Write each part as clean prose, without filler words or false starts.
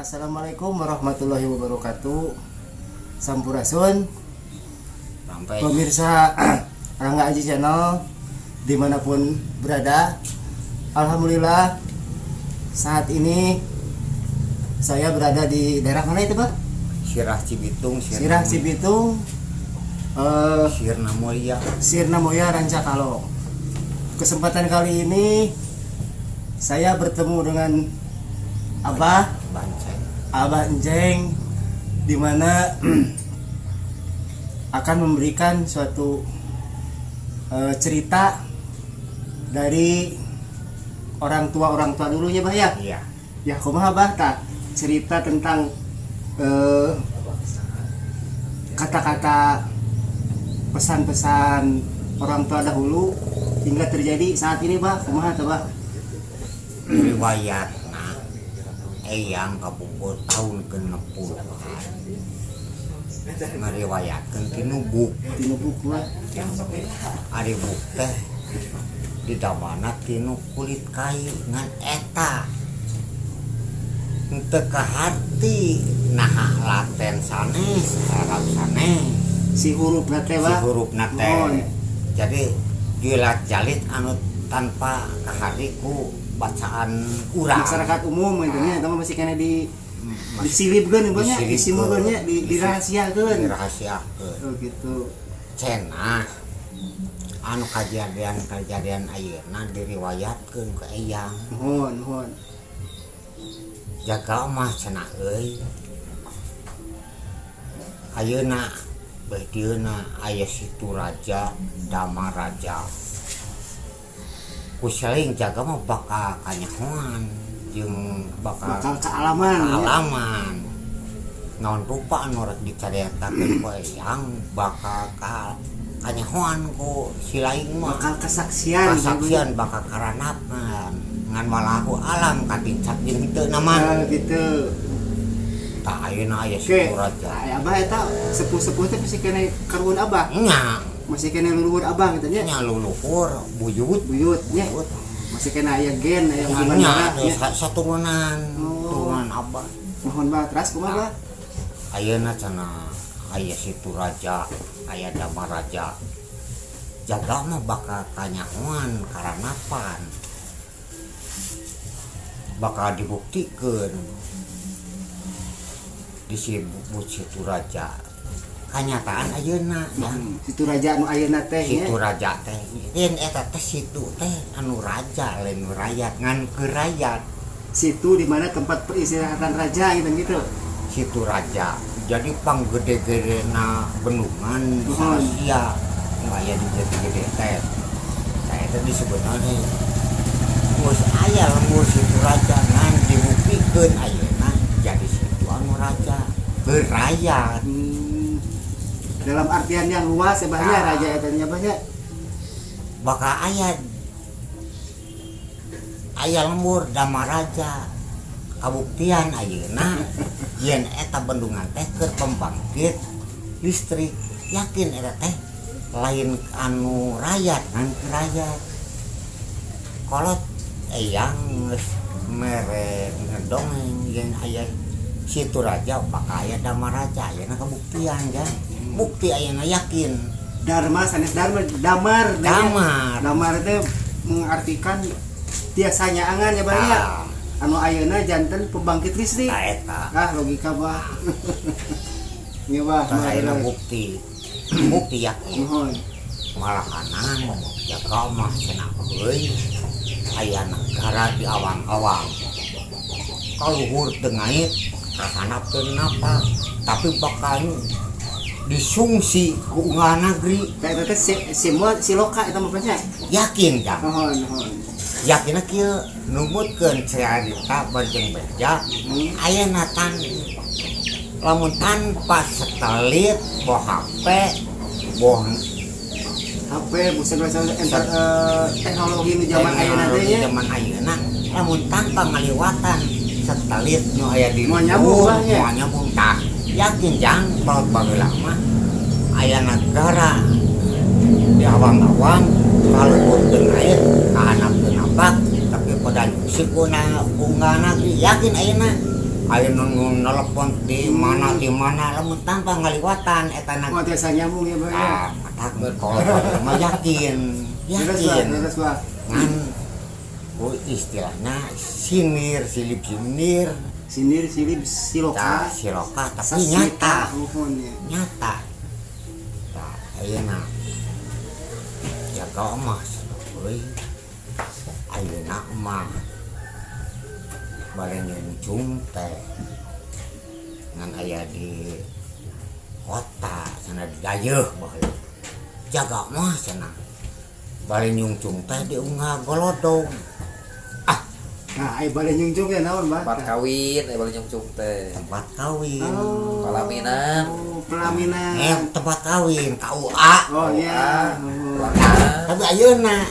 Assalamualaikum warahmatullahi wabarakatuh. Sampurasun pemirsa Rangga Aji Channel dimanapun berada. Alhamdulillah saat ini saya berada di daerah mana itu Pak? Sirah Cibitung. Sirah Cibitung, Sirna Moya Rancakalong. Kesempatan kali ini saya bertemu dengan Abah Enjeng, di mana akan memberikan suatu cerita dari orang tua dulunya Bah ya. Iya. Ya kumaha Bah tak cerita tentang kata-kata pesan-pesan orang tua dahulu hingga terjadi saat ini Bah. Kumaha teh Bah? Riwayatna eyang kabungkul tahun ke-60 ngariwayatkeun tinu buku Bah. ari buku teh didamana tinu kulit kayu ngan eta teu kahati naha laten sanes Arab sanes Si hurufna teh si Bah. hurufna teh jadi gilat jalit anu tanpa kahari ku bacaan urang Masyarakat umum intinya eta mah masih kena disilipkeun banyak disimulkeunnya dirahasiakeun. dirahasiakeun Oh gitu. cenah anu kejadian ayeuna diriwayatkeun ke eyang Nuhun. jaga mah cenah euy ayeuna beh dieuna aya Situ Raja Damaraja kusaling jaga mah bakal kanyahoan jeung bakal kealaman naon rupa anu rek dicaritakeun ku eyang bakal kanyahoan ku si lain mah Bakal kesaksian bakal karanapan ngan walahu alam katincak jeung teu nama gitu. tah ayeuna aya Situ Raja Aya Abah eta sepuh-sepuh teh masih kena karuhun Abah. nya Masih kena luluhur Abah gitu nya. nya luluhur buyut Nya. Masih kena aya gen aya nya mana saturunan turunan Abah. Mohon Bah teras kumaha Bah? Ayeuna cenah aya Situ Raja aya Damaraja jaga mah bakal kanyahoan karanapan bakal dibuktikeun disebut Situ Raja kanyataan ayeuna ya Situ Raja anu ayeuna teh nya. Situ Raja teh yen eta teh situ teh anu raja lain rakyat ngan kerayat Situ di mana tempat peristirahatan raja gitu. Situ Raja jadi panggede-gedena bendungan di Asia aya di gede-gede teh teh itu disebutna geus aya lembur Situ Raja ngan dibuktikeun ayeuna jadi situ anu raja berayat Dalam artian yang luas ya Bahnya raja eta nya Bahnya. bakal aya lembur Damaraja kabuktian ayeuna yen eta bendungan teh keur pembangkit listrik yakin eta teh lain anu rakyat ngan rakyat kolot eyang geus mere ngedongeng yen aya Situ Raja bakal aya Damaraja ayeuna kabuktian ya bukti ayeuna yakin Dharma sanes damar. Damar teh mengartikan tiasanya angan ya Bahnya. Anu ayeuna janten pembangkit listrik. Eta Logika Bah. Ieu Bah, ayeuna bukti yakin Nuhun. malahanan jaga mah cenah euy aya negara di awang-awang kaluhur teu ngait kahanapkeun napa tapi bakal disungsi ku unggal negeri Eta teh siloka eta mah Bahnya. yakin kan Nuhun. yakin kieu numutkeun cerita bareng beja ayeuna lamun tanpa satelit boh HP boh teknologi nu zaman ayeuna teh ya. zaman ayeuna lamun tanpa ngaliwatan satelit nu aya di Moal nyambung Bahnya. moal nyambung tah yakin jang baut bageula mah aya negara di awang-awang kalau teu air kahanapkeun apa tapi pada sikuna bunga nagi yakin ayeuna aya nu nelpon di mana lamun tanpa ngaliwatan eta na. Oh, tiasa nyambung ya, Bang. Ah, matak kalau mah yakin. Terus, Bang. Ngan istilahnya silip sinir Sinir, silip, siloka. siloka tapi Sasita, nyata pokoknya. nyata nah ayeuna jaga emas euy ayeuna mah bari nyuncung teh ngan aya di kota sana di dayeuh baheula jaga emas cenah bari nyuncung teh di unggah golodong. Nah, ai bale nyungcung ya naon, Bang? Tempat kawin, balik nyungcung teh. Tempat kawin Pelaminan. Pelaminan. tempat kawin KUA Oh iya. Pelaminan. tapi ayeuna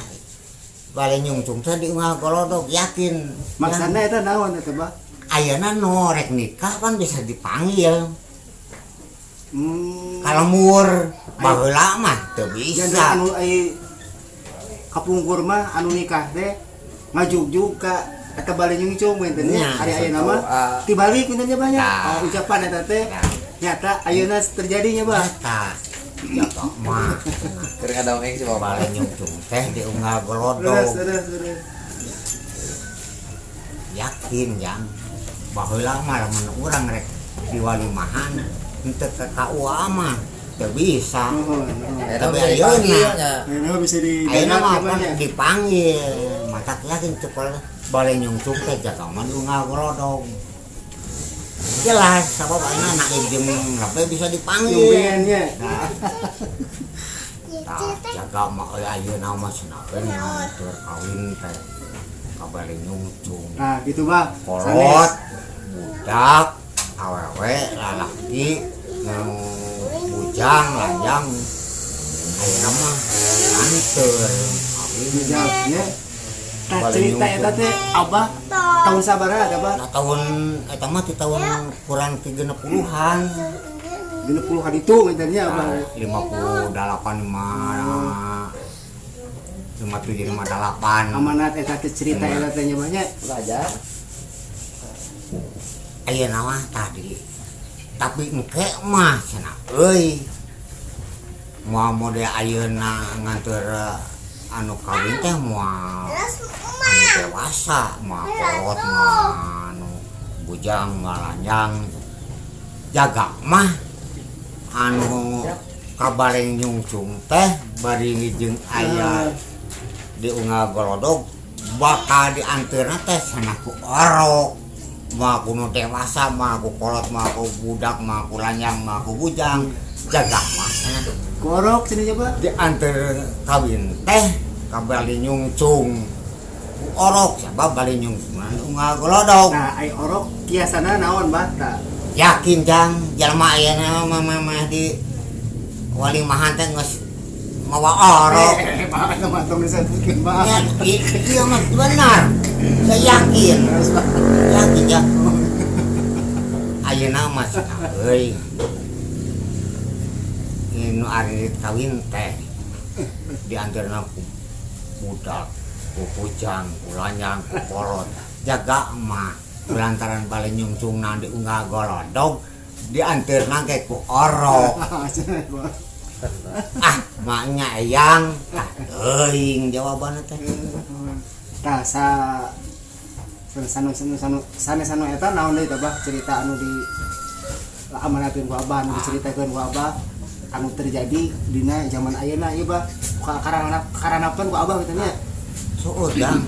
bale nyungcung teh di unggah golodog yakin Maksudnya itu naon eta, Bang? ayeuna no rek nikah kan bisa dipanggil Kalau kalemur baheula mah teu bisa bisa anu ai kapungkur mah anu nikah teh ngajuk-juk ka eta bale nyungcung enten nya Nya, hari ayeuna mah ah. tibalik enten nya banyak. Nah. Oh, ucapan eta teh Nah. nyata ayeuna terjadinya, Bang. nyata jaga mah Kering ada ongeng sih bapak. bale nyungcung teh di unggah Terus, golodog terus. yakin yang baheula mah lamun urang rek diwalimahan henteu ke KUA mah teu bisa Eta Tapi bisa ayeuna. dipanggilnya. Ayeuna bisa di ayeuna mah ya, kan Bang. dipanggil matak yakin cepol bale nyungcung teh jaga mah di unggah golodog jelas sabab ayeuna anak jeung lape bisa dipanggil Nyumpingannya. tah jaga mah ayeuna mah senapan tur kawin teh ka bale nyungcung Nah, gitu, Bang. kolot budak awewe lalaki nu bujang lanjang ayeuna mah anteur kawin Jawabnya. Tah Bale cerita eta nyungcung. teh Abah tahun sabaraha ada, Bang? nah tahun eta mah ti tahun kurang 30-an 60-an itu ngeternya Abah. 58 57 58 Amanat eta teh cerita eta teh nya banyak. Belajar. ayeuna mah tadi tapi engke mah cenah euy moal mode ayeuna nganteur anu kawin teh moal anu dewasa moal kolot moal anu bujang moal lanjang jaga mah anu kabareng nyungcung teh bari jeung aya di unggah golodog bakal dianteurna teh cenah ku orok mah kuno dewasa mah aku kolot mah aku budak mah aku lanjang mah aku bujang jaga mah Gorok sini coba. diantar kawin teh ka bali nyungcung orok siapa bali nyungcung unggah golodog Nah, ai orok kiasana naon bata. yakin jang jalma ayeuna mah di walimahan teh geus mawa orok Pak mah tong disebutkeun, Bang. ya iya mah benar saya yakin ya ayeuna mah cenah euy nu ari kawin teh diantarna ku budak ku bujang ku lanjang ku kolot jaga mah lantaran bale nyungcungna di unggah golodog diantarna ke ku orok maknya eyang teuing jawabanna teh Tah sanu eta naon deui teh, Bah? Cerita anu di amanatkeun ku Abah, anu diceritakeun ku Abah anu terjadi dina zaman ayeuna ieu, Bah. Karanapan ku Abah kitu nya. suudang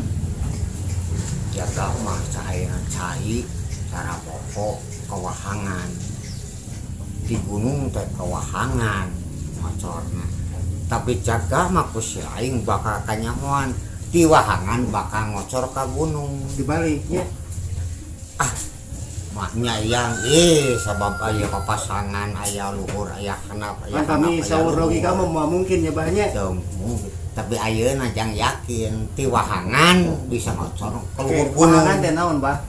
jaga mah cahaya cai cara pokok kewahangan di gunung teh kewahangan mocorna tapi jaga mah ku si aing bakal kanyamuan di wahangan bakal ngocor ka gunung Dibalik nya. maknya yang sabab aya papasangan aya luhur aya kenap aya Kan kami saur logika mah mungkin ya, Bah nya. tapi ayeuna jang yakin ti wahangan bisa ngocor ke luhur gunung Wahangan teh naon, Bah?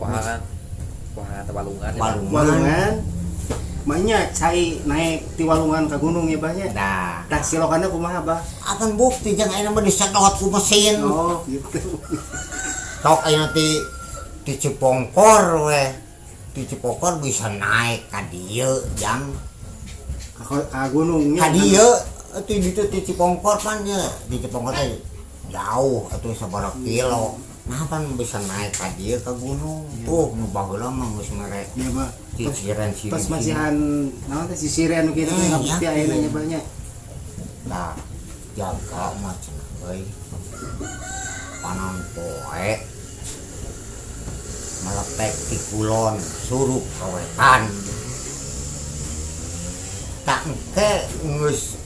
Wahangan teh balungan. ya, Bang. balungan Walungan. Mahnya cai naik ti walungan ka gunung ya, Bah nya. dah Tah silokanna kumaha, Bah? akan bukti jang ayeuna mah disedot ku mesin Oh, gitu. tok ayeuna ti Cipongkor we di Cipokor bisa naik ka dieu jang Ka gunungnya. ka dieu itu di Cipongkor pan ya di Cipongkor teh jauh atuh sabaraha kilo nah pan bisa naik ka dieu ka gunung tuh nu baheula mah geus mere Ya bah. ciciren Pas masihan naon teh sisiran nu kitu teh ngabukti ayeuna nya banyak. nah jaga mah cenah euy panon poe meletek di kulon suruh kawetan tak engke geus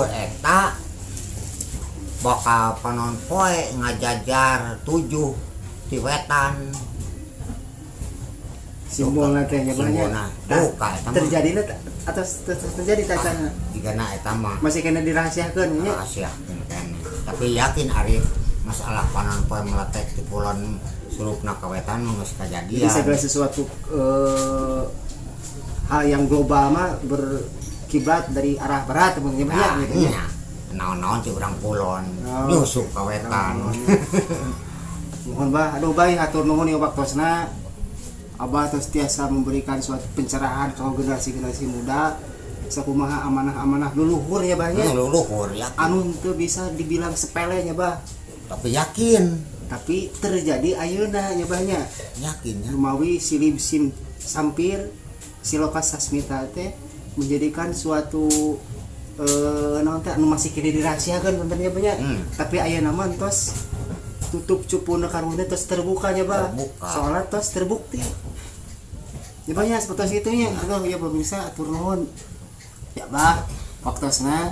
eta bakal panon poe ngajajar 7 di wetan Simbolna teh nya banyak. Simbolna. Tuh, ka eta mah. Terjadi atau terjadi tasana. jigana eta mah Masih kena dirahasiakeun nya. rahasia kan tapi yakin ari masalah panon poe meletek di kulon surupna kawetan mah geus Jadi kajadian segala sesuatu hal yang global mah berkiblat dari arah barat teman-teman banyak nah, gitu ya. iya. Naon-naon ti urang kulon Oh. nyusup kawetan Mohon bah, aduh baik hatur nuhun ieu waktosna. Abah terus tiasa memberikan suatu pencerahan ke generasi-generasi muda sakumaha amanah-amanah leluhur ya bah nya. leluhur yakin Anu teu bisa dibilang sepele nya bah, tapi yakin tapi terjadi ayeuna nya bah nya. yakinnya Rumawi silih sim sampir siloka sasmita teh menjadikan suatu naon teh anu masih kini dirahasiakeun benternya banyak. Tapi ayeuna mah tos tutup cupuna karuna tos terbukanya bah. Terbuka. Soalnya tos terbukti. Ya banyak seperti itunya. Aduh ya pemirsa atur nuhun. Ya bah waktosna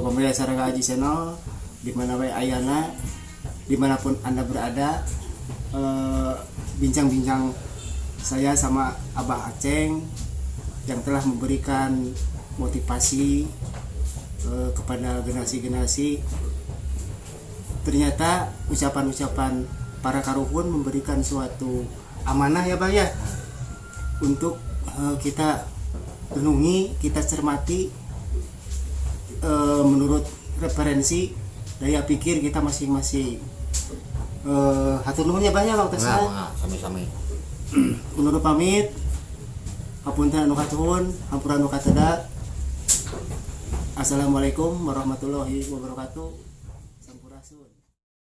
pemirsa Sareng Aji Channel di mana wae ayana dimanapun Anda berada bincang-bincang saya sama Abah Aceng yang telah memberikan motivasi kepada generasi-generasi. Ternyata ucapan-ucapan para karuhun memberikan suatu amanah ya Bah ya untuk kita renungi, kita cermati menurut referensi daya pikir kita masing-masing. Hatur nuhun ya banyak waktu saya. sami-sami Undur pamit. Hapunten anu katuhun, hampura anu kateda. Assalamualaikum warahmatullahi wabarakatuh.